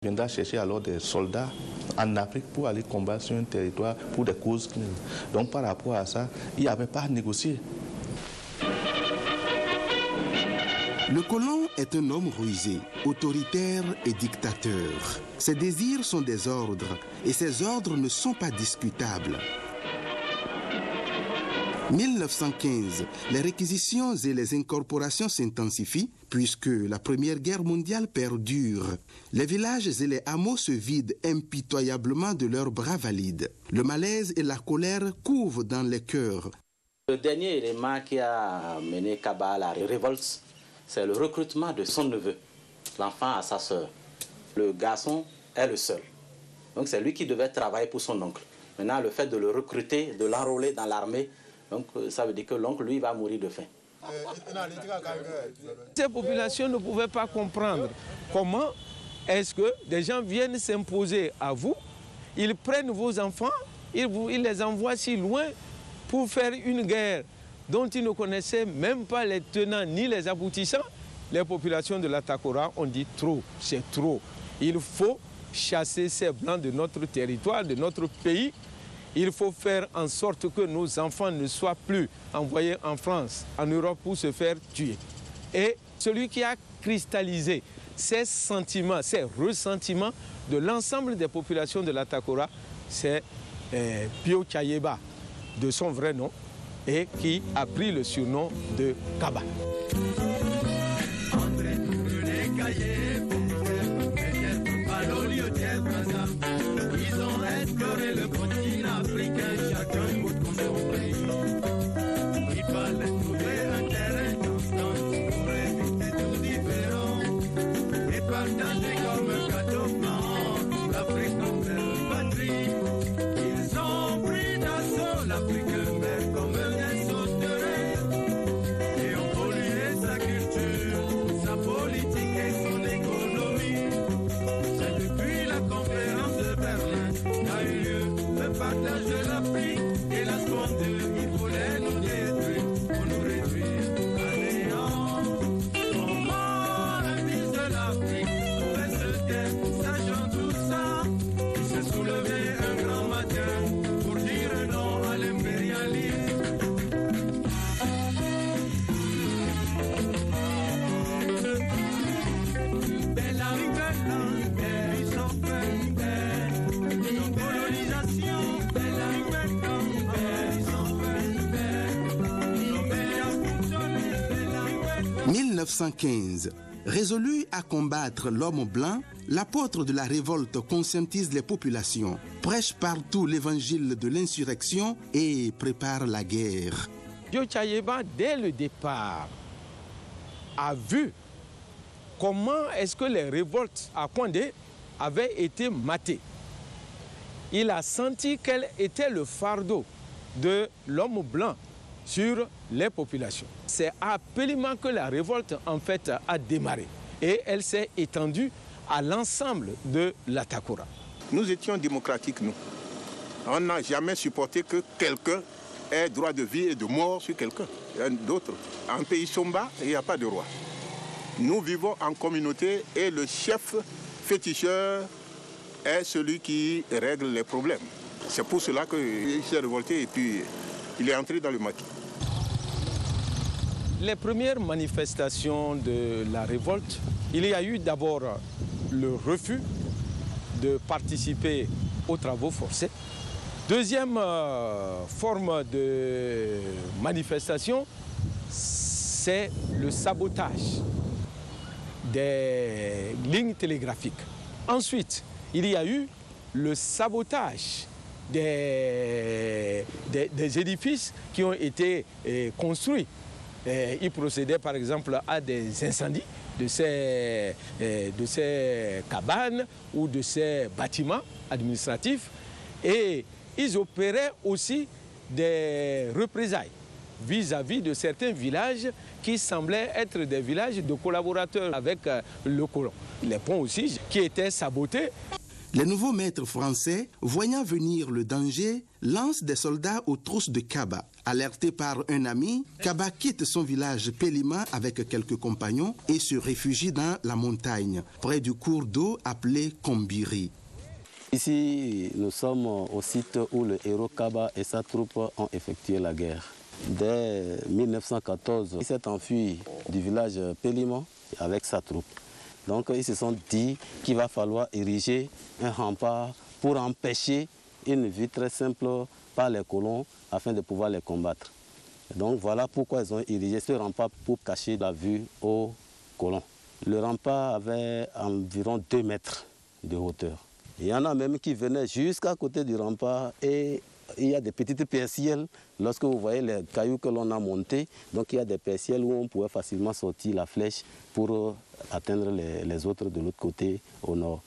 Il viendra chercher alors des soldats en Afrique pour aller combattre sur un territoire pour des causes. Donc par rapport à ça, il n'y avait pas à négocier. Le colon est un homme rusé, autoritaire et dictateur. Ses désirs sont des ordres et ses ordres ne sont pas discutables. 1915, les réquisitions et les incorporations s'intensifient puisque la Première Guerre mondiale perdure. Les villages et les hameaux se vident impitoyablement de leurs bras valides. Le malaise et la colère couvent dans les cœurs. Le dernier élément qui a mené Kaba à la révolte, c'est le recrutement de son neveu. L'enfant a sa sœur. Le garçon est le seul. Donc c'est lui qui devait travailler pour son oncle. Maintenant, le fait de le recruter, de l'enrôler dans l'armée, donc ça veut dire que l'oncle, lui, va mourir de faim. Ces populations ne pouvaient pas comprendre comment est-ce que des gens viennent s'imposer à vous, ils prennent vos enfants, ils les envoient si loin pour faire une guerre dont ils ne connaissaient même pas les tenants ni les aboutissants. Les populations de la Takora ont dit trop, c'est trop. Il faut chasser ces blancs de notre territoire, de notre pays. Il faut faire en sorte que nos enfants ne soient plus envoyés en France, en Europe pour se faire tuer. Et celui qui a cristallisé ces sentiments, ces ressentiments de l'ensemble des populations de la Takora, c'est Pio Chayeba, de son vrai nom, et qui a pris le surnom de Kaba. Ils ont exploré le continent africain, chacun pour son pays. Il fallait trouver un terrain d'entente pour éviter tout différent et partager comme un gâteau blanc l'Afrique comme belle patrie. Ils ont pris d'assaut l'Afrique mère comme un sauterelle et ont pollué sa culture, sa politique et son économie. C'est depuis la conférence de Berlin qu'a eu lieu le partage de l'Afrique et la splendeur. Il voulait nous détruire pour nous réduire à néant. Comment la mise de l'Afrique pouvait se taire, sachant tout ça? Il s'est soulevé un grand matin pour dire non à l'impérialisme. « 1915. Résolu à combattre l'homme blanc, l'apôtre de la révolte conscientise les populations, prêche partout l'évangile de l'insurrection et prépare la guerre. Pio Chayeba, dès le départ, a vu comment est-ce que les révoltes à Condé avaient été matées. Il a senti quel était le fardeau de l'homme blanc sur les populations. C'est à Péliman que la révolte, en fait, a démarré. Et elle s'est étendue à l'ensemble de la Takora. Nous étions démocratiques, nous. On n'a jamais supporté que quelqu'un ait droit de vie et de mort sur quelqu'un. D'autres. En pays Somba, il n'y a pas de roi. Nous vivons en communauté et le chef féticheur est celui qui règle les problèmes. C'est pour cela qu'il s'est révolté et puis il est entré dans le maquis. Les premières manifestations de la révolte, il y a eu d'abord le refus de participer aux travaux forcés. Deuxième forme de manifestation, c'est le sabotage des lignes télégraphiques. Ensuite, il y a eu le sabotage des édifices qui ont été construits. Il procédait par exemple à des incendies de ces cabanes ou de ces bâtiments administratifs et ils opéraient aussi des représailles vis-à-vis de certains villages qui semblaient être des villages de collaborateurs avec le colon. Les ponts aussi qui étaient sabotés. Les nouveaux maîtres français, voyant venir le danger, lancent des soldats aux trousses de Kaba. Alerté par un ami, Kaba quitte son village Pélima avec quelques compagnons et se réfugie dans la montagne, près du cours d'eau appelé Kombiri. Ici, nous sommes au site où le héros Kaba et sa troupe ont effectué la guerre. Dès 1914, il s'est enfui du village Pélima avec sa troupe. Donc ils se sont dit qu'il va falloir ériger un rempart pour empêcher une vue très simple par les colons afin de pouvoir les combattre. Donc voilà pourquoi ils ont érigé ce rempart pour cacher la vue aux colons. Le rempart avait environ 2 mètres de hauteur. Il y en a même qui venaient jusqu'à côté du rempart et il y a des petites persielles. Lorsque vous voyez les cailloux que l'on a montés, donc il y a des persielles où on pouvait facilement sortir la flèche pour atteindre les autres de l'autre côté au nord.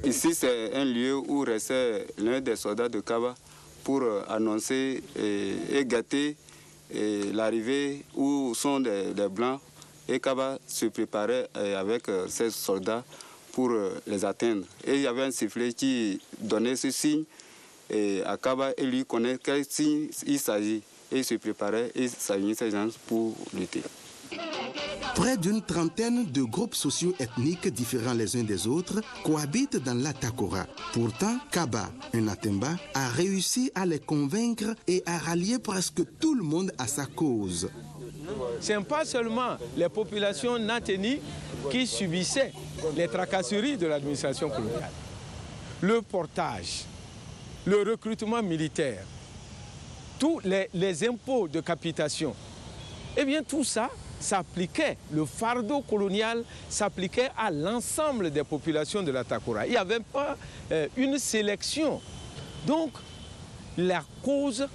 Ici, c'est un lieu où restait l'un des soldats de Kaba pour annoncer et gâter l'arrivée où sont des Blancs. Et Kaba se préparait avec ses soldats pour les atteindre. Et il y avait un sifflet qui donnait ce signe à Kaba et lui connaît quel signe il s'agit. Et il se préparait et s'alignait ses gens pour lutter. Près d'une trentaine de groupes socio-ethniques différents les uns des autres cohabitent dans l'Atakora. Pourtant, Kaba, un Atemba, a réussi à les convaincre et à rallier presque tout le monde à sa cause. Ce n'est pas seulement les populations Nateni qui subissaient les tracasseries de l'administration coloniale. Le portage, le recrutement militaire, tous les impôts de capitation, eh bien tout ça s'appliquait, le fardeau colonial s'appliquait à l'ensemble des populations de l'Atakora. Il n'y avait pas une sélection. Donc la cause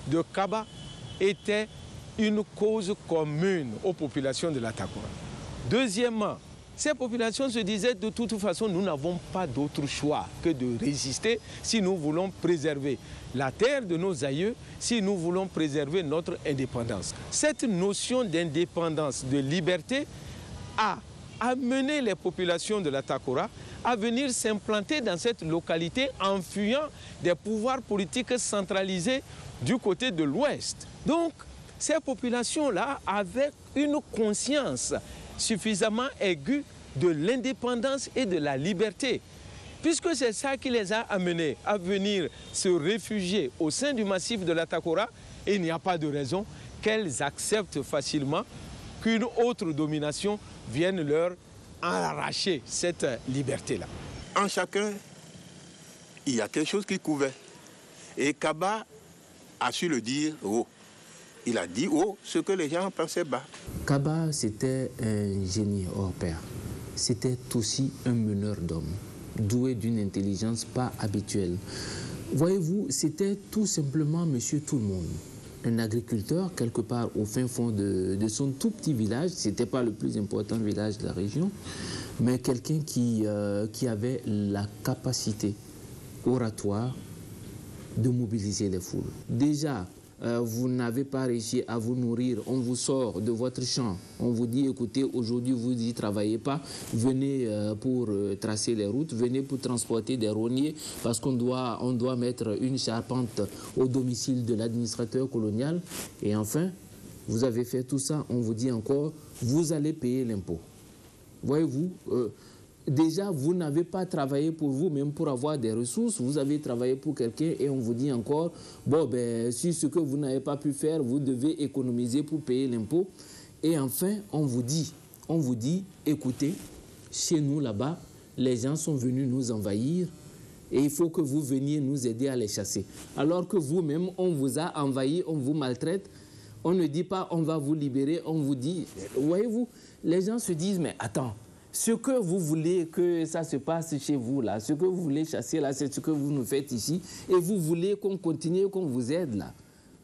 de Kaba était une cause commune aux populations de l'Atakora. Deuxièmement, ces populations se disaient de toute façon, nous n'avons pas d'autre choix que de résister si nous voulons préserver la terre de nos aïeux, si nous voulons préserver notre indépendance. Cette notion d'indépendance, de liberté, a amené les populations de l'Atakora à venir s'implanter dans cette localité en fuyant des pouvoirs politiques centralisés du côté de l'Ouest. Donc, ces populations-là avaient une conscience suffisamment aiguë de l'indépendance et de la liberté, puisque c'est ça qui les a amenés à venir se réfugier au sein du massif de l'Atakora, et il n'y a pas de raison qu'elles acceptent facilement qu'une autre domination vienne leur arracher cette liberté-là. En chacun, il y a quelque chose qui couvait. Et Kaba a su le dire haut. Il a dit haut ce que les gens pensaient bas. Kaba, c'était un génie hors pair. C'était aussi un meneur d'hommes, doué d'une intelligence pas habituelle. Voyez-vous, c'était tout simplement monsieur tout le monde. Un agriculteur, quelque part au fin fond de son tout petit village, ce n'était pas le plus important village de la région, mais quelqu'un qui avait la capacité oratoire de mobiliser les foules. Déjà, vous n'avez pas réussi à vous nourrir, on vous sort de votre champ, on vous dit écoutez, aujourd'hui vous n'y travaillez pas, venez pour tracer les routes, venez pour transporter des rogniers parce qu'on doit mettre une charpente au domicile de l'administrateur colonial. Et enfin, vous avez fait tout ça, on vous dit encore, vous allez payer l'impôt. Voyez-vous, déjà, vous n'avez pas travaillé pour vous, même pour avoir des ressources. Vous avez travaillé pour quelqu'un et on vous dit encore, bon, ben, si ce que vous n'avez pas pu faire, vous devez économiser pour payer l'impôt. Et enfin, on vous dit, écoutez, chez nous là-bas, les gens sont venus nous envahir et il faut que vous veniez nous aider à les chasser. Alors que vous-même, on vous a envahi, on vous maltraite. On ne dit pas, on va vous libérer, on vous dit, voyez-vous, les gens se disent, mais attends, ce que vous voulez que ça se passe chez vous, là, ce que vous voulez chasser, là, c'est ce que vous nous faites ici, et vous voulez qu'on continue, qu'on vous aide, là.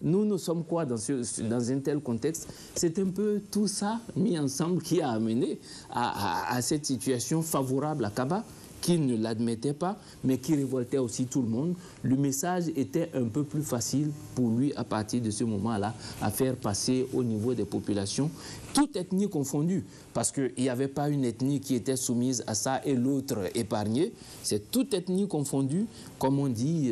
Nous sommes quoi dans un tel contexte? C'est un peu tout ça mis ensemble qui a amené à cette situation favorable à Kaba, qui ne l'admettait pas, mais qui révoltait aussi tout le monde, le message était un peu plus facile pour lui à partir de ce moment-là à faire passer au niveau des populations, toute ethnie confondue, parce qu'il n'y avait pas une ethnie qui était soumise à ça et l'autre épargnée, c'est toute ethnie confondue, comme on dit,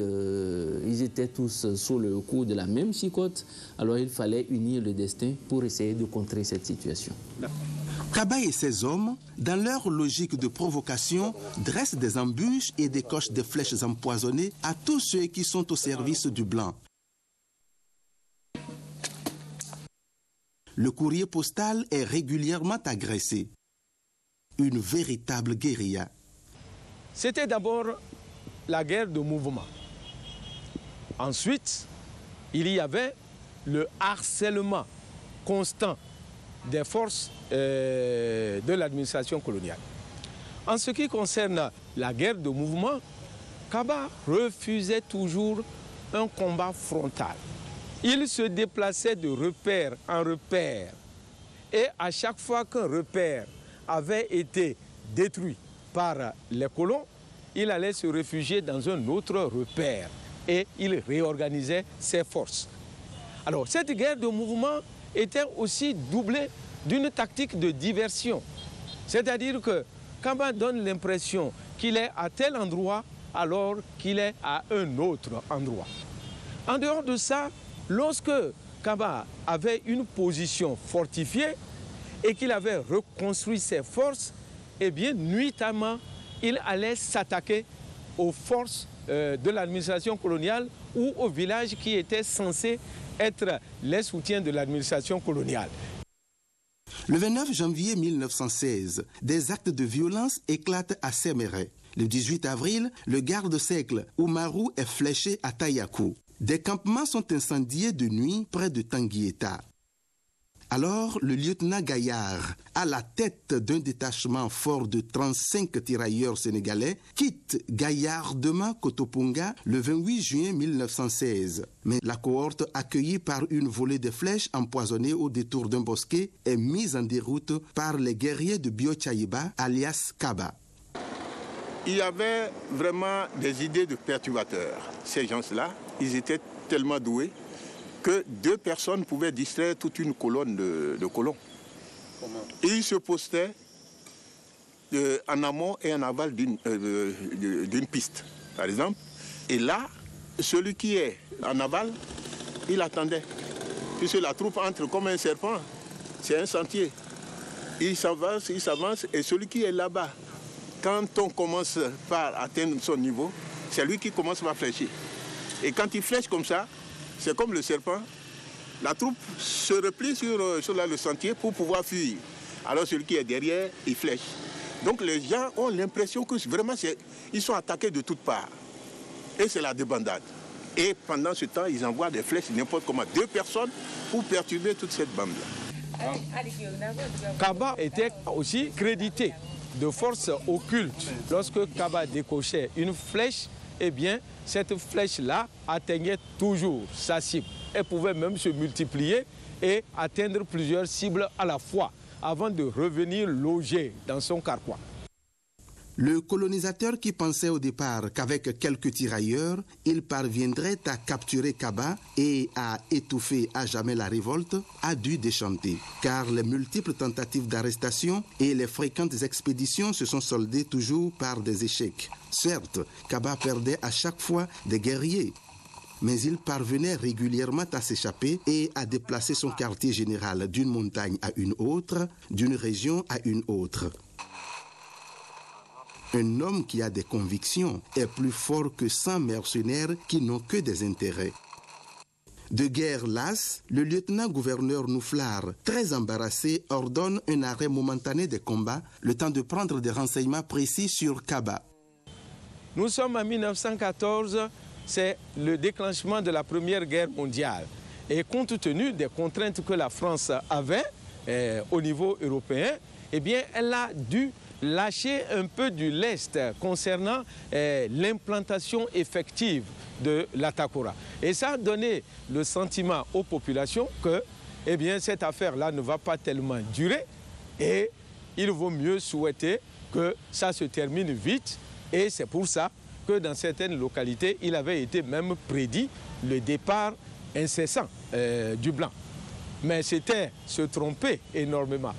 ils étaient tous sous le coup de la même chicotte, alors il fallait unir le destin pour essayer de contrer cette situation. Kaba et ses hommes, dans leur logique de provocation, dressent des embûches et décochent des flèches empoisonnées à tous ceux qui sont au service du blanc. Le courrier postal est régulièrement agressé. Une véritable guérilla. C'était d'abord la guerre de mouvement. Ensuite, il y avait le harcèlement constant des forces de l'administration coloniale. En ce qui concerne la guerre de mouvement, Kaba refusait toujours un combat frontal. Il se déplaçait de repère en repère. Et à chaque fois qu'un repère avait été détruit par les colons, il allait se réfugier dans un autre repère et il réorganisait ses forces. Alors cette guerre de mouvement était aussi doublée d'une tactique de diversion. C'est-à-dire que Kaba donne l'impression qu'il est à tel endroit alors qu'il est à un autre endroit. En dehors de ça, lorsque Kaba avait une position fortifiée et qu'il avait reconstruit ses forces, eh bien, nuitamment, il allait s'attaquer aux forces de l'administration coloniale ou aux villages qui étaient censés être les soutiens de l'administration coloniale. Le 29 janvier 1916, des actes de violence éclatent à Séméré. Le 18 avril, le garde-cercle Oumarou est fléché à Tayakou. Des campements sont incendiés de nuit près de Tanguieta. Alors, le lieutenant Gaillard, à la tête d'un détachement fort de 35 tirailleurs sénégalais, quitte gaillardement Kotopunga le 28 juin 1916. Mais la cohorte, accueillie par une volée de flèches empoisonnées au détour d'un bosquet, est mise en déroute par les guerriers de Biochaïba, alias Kaba. Il y avait vraiment des idées de perturbateurs. Ces gens-là, ils étaient tellement doués que 2 personnes pouvaient distraire toute une colonne de colons. Et ils se postaient en amont et en aval d'une piste, par exemple. Et là, celui qui est en aval, il attendait. Puisque la troupe entre comme un serpent, c'est un sentier. Il s'avance, et celui qui est là-bas, quand on commence par atteindre son niveau, c'est lui qui commence par fléchir. Et quand il flèche comme ça, c'est comme le serpent, la troupe se replie sur le sentier pour pouvoir fuir. Alors celui qui est derrière, il flèche. Donc les gens ont l'impression que vraiment, ils sont attaqués de toutes parts. Et c'est la débandade. Et pendant ce temps, ils envoient des flèches n'importe comment, 2 personnes pour perturber toute cette bande-là. Kaba était aussi crédité de forces occultes. Lorsque Kaba décochait une flèche, eh bien, cette flèche-là atteignait toujours sa cible. Elle pouvait même se multiplier et atteindre plusieurs cibles à la fois avant de revenir loger dans son carquois. Le colonisateur qui pensait au départ qu'avec quelques tirailleurs, il parviendrait à capturer Kaba et à étouffer à jamais la révolte, a dû déchanter. Car les multiples tentatives d'arrestation et les fréquentes expéditions se sont soldées toujours par des échecs. Certes, Kaba perdait à chaque fois des guerriers, mais il parvenait régulièrement à s'échapper et à déplacer son quartier général d'une montagne à une autre, d'une région à une autre. Un homme qui a des convictions est plus fort que 100 mercenaires qui n'ont que des intérêts. De guerre lasse, le lieutenant-gouverneur Nouflar, très embarrassé, ordonne un arrêt momentané des combats, le temps de prendre des renseignements précis sur Kaba. Nous sommes en 1914, c'est le déclenchement de la Première Guerre mondiale. Et compte tenu des contraintes que la France avait au niveau européen, eh bien, elle a dû lâcher un peu du lest concernant l'implantation effective de l'Atakora. Et ça a donné le sentiment aux populations que eh bien, cette affaire-là ne va pas tellement durer et il vaut mieux souhaiter que ça se termine vite Et c'est pour ça que dans certaines localités, il avait été même prédit le départ incessant du blanc. Mais c'était se tromper énormément.